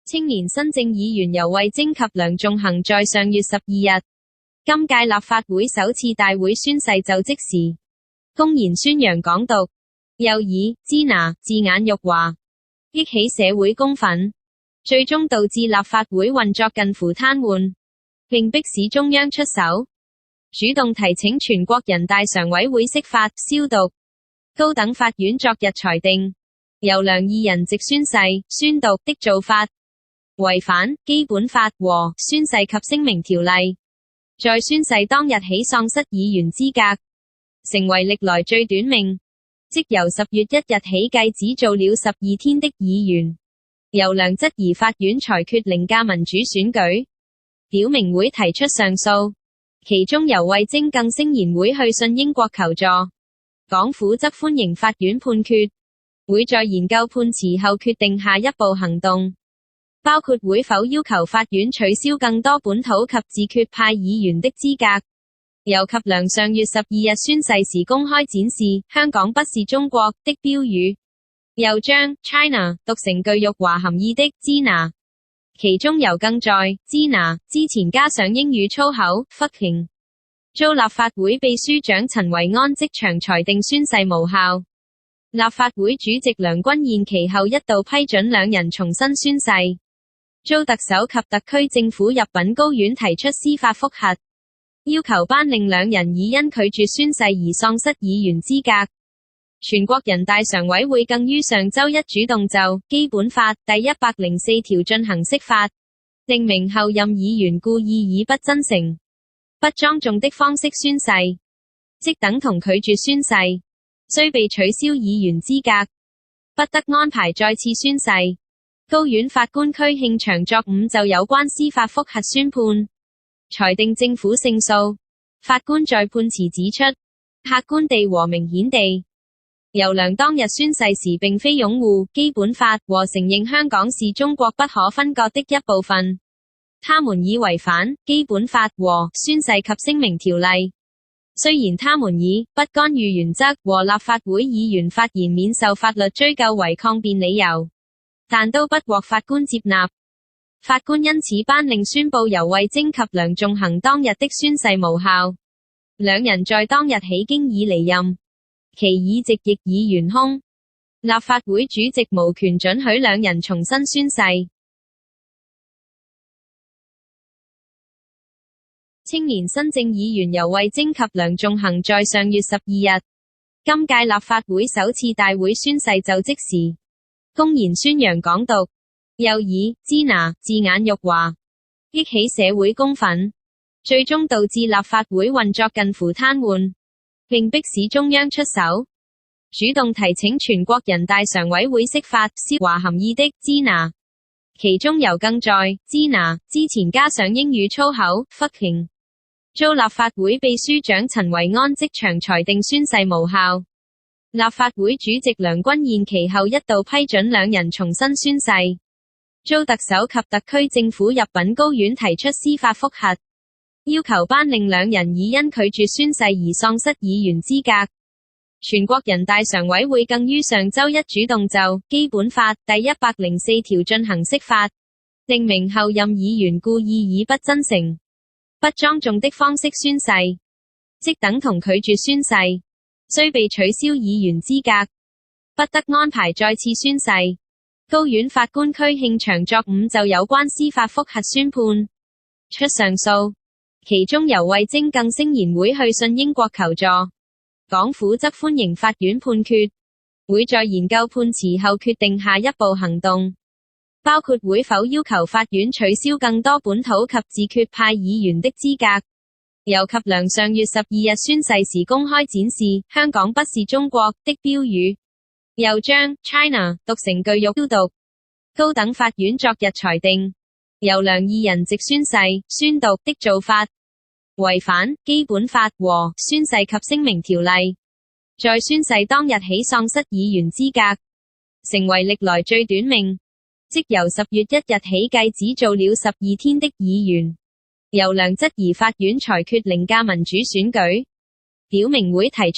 青年新政議員游蕙禎及梁頌恆在上月12日，今屆立法會首次大會宣誓就職時，公然宣揚港獨，又以支那字眼辱華，激起社會公憤，最終導致立法會運作近乎癱瘓，並迫使中央出手，主動提請全國人大常委會釋法消毒。高等法院昨日裁定，由梁二人藉宣誓宣讀的做法，違反基本法和宣誓及聲明條例，在宣誓當日起喪失議員資格，成為歷來最短命，即由10月1日起計只做了12天的議員。由梁質疑法院裁決凌駕民主選舉，表明會提出上訴，其中游蕙禎更聲言會去信英國求助。港府則歡迎法院判決，會在研究判詞後決定下一步行動，包括會否要求法院取消更多本土及自決派議員的資格。尤及梁上月12日宣誓時公開展示香港不是中國的標語，又將 China 讀成具辱華含義的支那，其中尤更在支那之前加上英語粗口 fucking， 遭立法會秘書長陳維安即場裁定宣誓無效。立法會主席梁君彥其後一度批准兩人重新宣誓，遭特首及特區政府入稟高院提出司法覆核，要求頒令兩人已因拒絕宣誓而喪失議員資格。全國人大常委會更於上周一主動就《基本法》第104條進行釋法，定明候任議員故意以不真誠、不莊重的方式宣誓，即等同拒絕宣誓，須被取消議員資格，不得安排再次宣誓。高院法官區慶祥昨午就有關司法覆核宣判，裁定政府勝訴。法官在判詞指出，客觀地和明顯地，由梁當日宣誓時並非擁護基本法和承認香港是中國不可分割的一部分，他們已違反基本法和宣誓及聲明條例。雖然他們以不干預原則和立法會議員發言免受法律追究為抗辯理由，但都不獲法官接納。法官因此頒令宣布游蕙禎及梁頌恆當日的宣誓無效，兩人在當日起經已離任，其議席亦已懸空。立法會主席無權准許兩人重新宣誓。青年新政議員游蕙禎及梁頌恆在上月12日，今屆立法會首次大會宣誓就職時，公然宣揚港獨，又以支那字眼辱華，激起社會公憤，最終導致立法會運作近乎癱瘓，並迫使中央出手，主動提請全國人大常委會釋法消華含義的支那，其中尤更在支那之前加上英語粗口 fucking， 遭立法會秘書長陳維安即場裁定宣誓無效。立法會主席梁君彥其後一度批准兩人重新宣誓，遭特首及特區政府入稟高院提出司法覆核，要求頒令兩人已因拒絕宣誓而喪失議員資格。全國人大常委會更於上周一主動就《基本法》第104條進行釋法，定明候任議員故意以不真誠、不莊重的方式宣誓，即等同拒絕宣誓，須被取消議員資格，不得安排再次宣誓。高院法官區慶祥昨午就有關司法覆核宣判，出上訴，其中游蕙禎更聲言會去信英國求助。港府則歡迎法院判決，會在研究判詞後決定下一步行動，包括會否要求法院取消更多本土及自決派議員的資格。尤及梁上月12日宣誓時公開展示香港不是中國的標語，又將 China 讀成具辱標讀。高等法院昨日裁定，由梁二人藉宣誓宣讀的做法，違反基本法和宣誓及聲明條例，在宣誓當日起喪失議員資格，成為歷來最短命，即由10月1日起計只做了12天的議員。由梁質疑法院裁決凌駕民主選舉，表明會提出